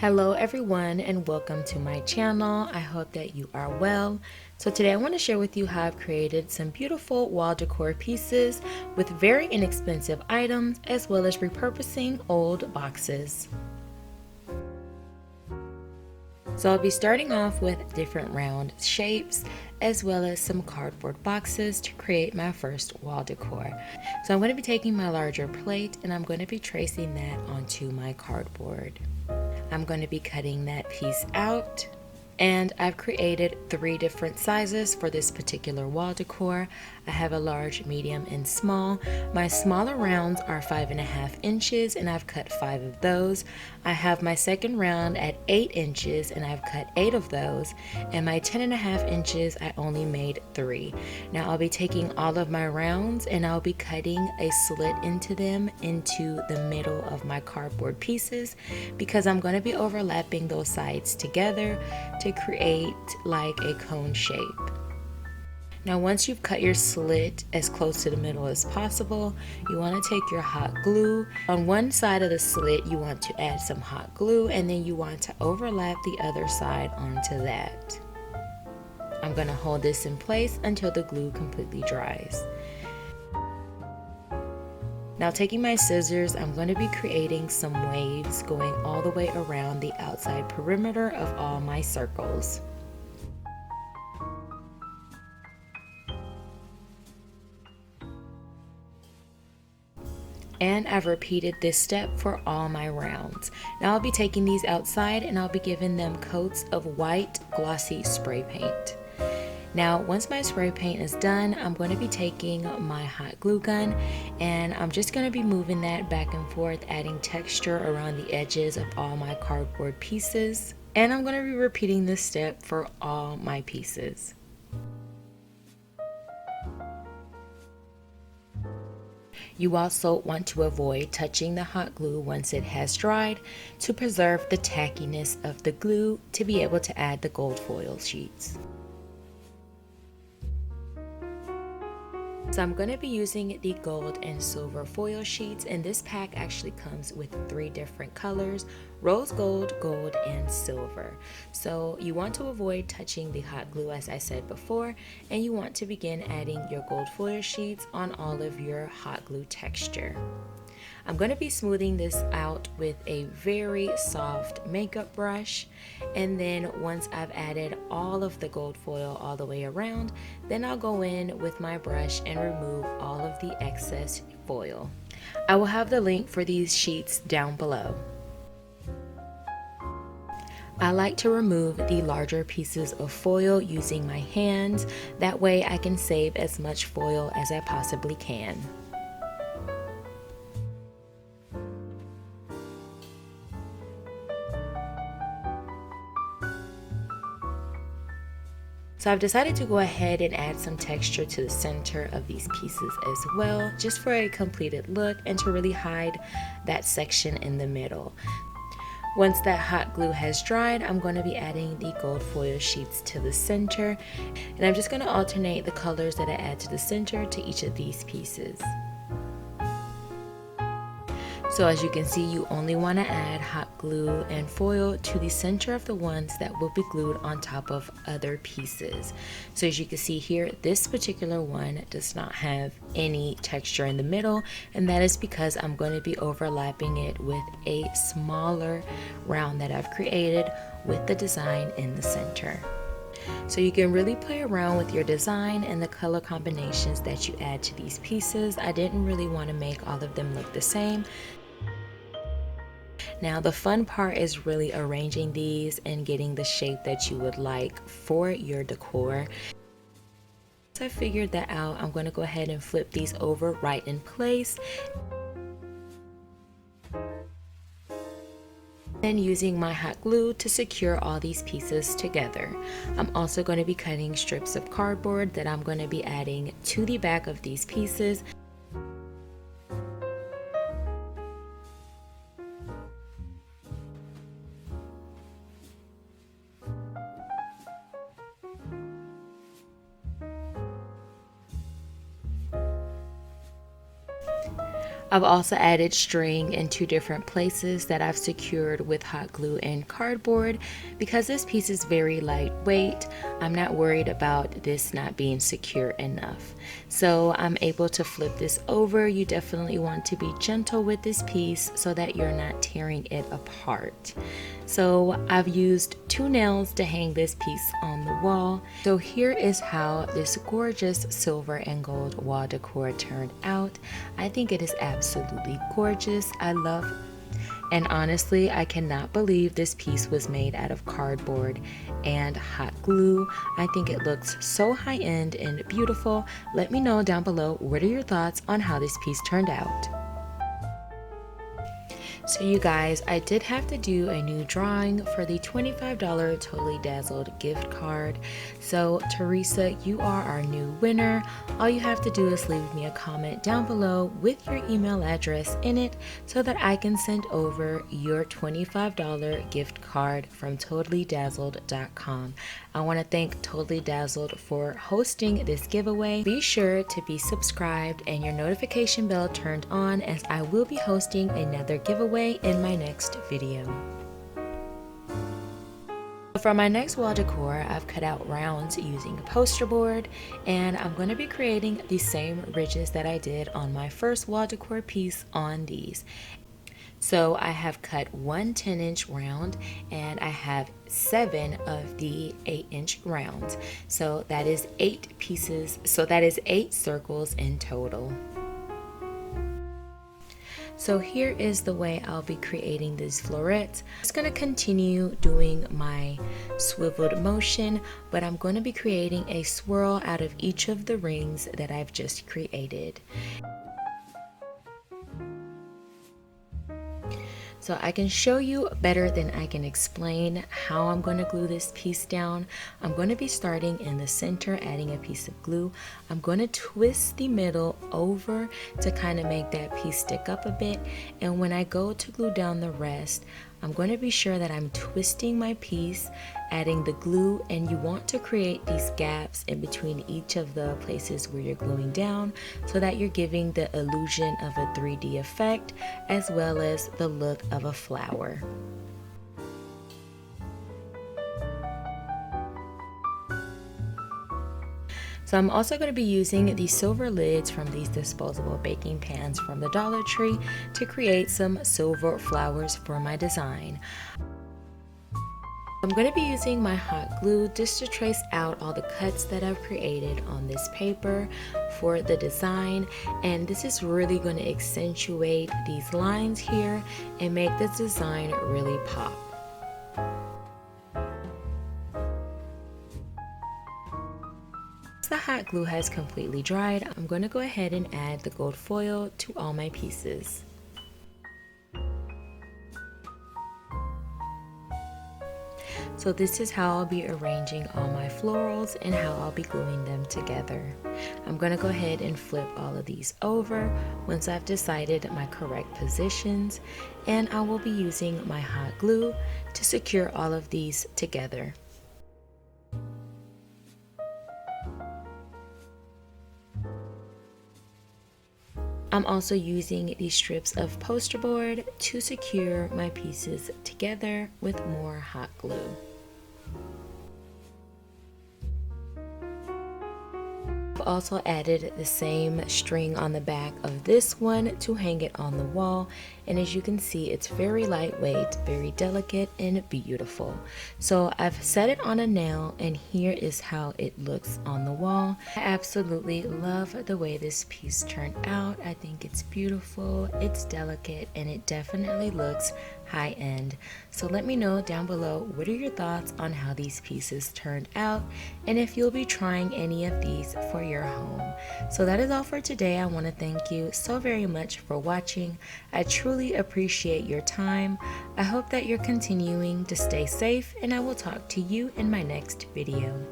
Hello everyone and welcome to my channel. I hope that you are well. So today I want to share with you how I've created some beautiful wall decor pieces with very inexpensive items as well as repurposing old boxes. So I'll be starting off with different round shapes as well as some cardboard boxes to create my first wall decor. So I'm going to be taking my larger plate and I'm going to be tracing that onto my cardboard. I'm going to be cutting that piece out, and I've created 3 different sizes for this particular wall decor. I have a large, medium, and small. My smaller rounds are 5.5 inches and I've cut 5 of those. I have my second round at 8 inches and I've cut 8 of those, and my 10.5 inches I only made 3. Now I'll be taking all of my rounds and I'll be cutting a slit into them into the middle of my cardboard pieces because I'm going to be overlapping those sides together to create like a cone shape. Now once you've cut your slit as close to the middle as possible, you want to take your hot glue. On one side of the slit you want to add some hot glue, and then you want to overlap the other side onto that. I'm going to hold this in place until the glue completely dries. Now taking my scissors, I'm going to be creating some waves going all the way around the outside perimeter of all my circles. And I've repeated this step for all my rounds. Now I'll be taking these outside and I'll be giving them coats of white glossy spray paint. Now once my spray paint is done, I'm going to be taking my hot glue gun and I'm just going to be moving that back and forth, adding texture around the edges of all my cardboard pieces. And I'm going to be repeating this step for all my pieces. You also want to avoid touching the hot glue once it has dried to preserve the tackiness of the glue to be able to add the gold foil sheets. So I'm going to be using the gold and silver foil sheets, and this pack actually comes with 3 different colors: rose gold, gold, and silver. So you want to avoid touching the hot glue as I said before, and you want to begin adding your gold foil sheets on all of your hot glue texture. I'm going to be smoothing this out with a very soft makeup brush, and then once I've added all of the gold foil all the way around, then I'll go in with my brush and remove all of the excess foil. I will have the link for these sheets down below. I like to remove the larger pieces of foil using my hands, that way I can save as much foil as I possibly can. So I've decided to go ahead and add some texture to the center of these pieces as well, just for a completed look and to really hide that section in the middle. Once that hot glue has dried, I'm going to be adding the gold foil sheets to the center, and I'm just going to alternate the colors that I add to the center to each of these pieces. So as you can see, you only want to add hot glue and foil to the center of the ones that will be glued on top of other pieces. So as you can see here, this particular one does not have any texture in the middle, and that is because I'm going to be overlapping it with a smaller round that I've created with the design in the center. So you can really play around with your design and the color combinations that you add to these pieces. I didn't really want to make all of them look the same. Now the fun part is really arranging these and getting the shape that you would like for your decor. Once I figured that out, I'm going to go ahead and flip these over right in place. Then using my hot glue to secure all these pieces together. I'm also going to be cutting strips of cardboard that I'm going to be adding to the back of these pieces. I've also added string in 2 different places that I've secured with hot glue and cardboard. Because this piece is very lightweight, I'm not worried about this not being secure enough. So I'm able to flip this over. You definitely want to be gentle with this piece so that you're not tearing it apart. So I've used 2 nails to hang this piece on the wall. So here is how this gorgeous silver and gold wall decor turned out. I think it is absolutely gorgeous. I love, and honestly, I cannot believe this piece was made out of cardboard and hot glue. I think it looks so high-end and beautiful. Let me know down below, what are your thoughts on how this piece turned out? So you guys, I did have to do a new drawing for the $25 Totally Dazzled gift card. So Teresa, you are our new winner. All you have to do is leave me a comment down below with your email address in it so that I can send over your $25 gift card from totallydazzled.com. I want to thank Totally Dazzled for hosting this giveaway. Be sure to be subscribed and your notification bell turned on, as I will be hosting another giveaway in my next video. For my next wall decor, I've cut out rounds using a poster board, and I'm going to be creating the same ridges that I did on my first wall decor piece on these. So I have cut 1 10-inch round, and I have 7 of the 8-inch rounds. So that is 8 pieces. So that is 8 circles in total. So here is the way I'll be creating these florets. I'm just going to continue doing my swiveled motion, but I'm going to be creating a swirl out of each of the rings that I've just created. So I can show you better than I can explain how I'm going to glue this piece down. I'm going to be starting in the center, adding a piece of glue. I'm going to twist the middle over to kind of make that piece stick up a bit. And when I go to glue down the rest, I'm going to be sure that I'm twisting my piece, adding the glue, and you want to create these gaps in between each of the places where you're gluing down so that you're giving the illusion of a 3D effect as well as the look of a flower. So I'm also going to be using these silver lids from these disposable baking pans from the Dollar Tree to create some silver flowers for my design. I'm going to be using my hot glue just to trace out all the cuts that I've created on this paper for the design, and this is really going to accentuate these lines here and make this design really pop. The hot glue has completely dried. I'm going to go ahead and add the gold foil to all my pieces. So this is how I'll be arranging all my florals and how I'll be gluing them together. I'm going to go ahead and flip all of these over once I've decided my correct positions, and I will be using my hot glue to secure all of these together. I'm also using these strips of poster board to secure my pieces together with more hot glue. I've also added the same string on the back of this one to hang it on the wall, and as you can see, it's very lightweight, very delicate and beautiful. So I've set it on a nail, and here is how it looks on the wall. I absolutely love the way this piece turned out. I think it's beautiful, it's delicate, and it definitely looks high-end. So let me know down below, what are your thoughts on how these pieces turned out, and if you'll be trying any of these for your home. So that is all for today. I want to thank you so very much for watching. I truly appreciate your time. I hope that you're continuing to stay safe, and I will talk to you in my next video.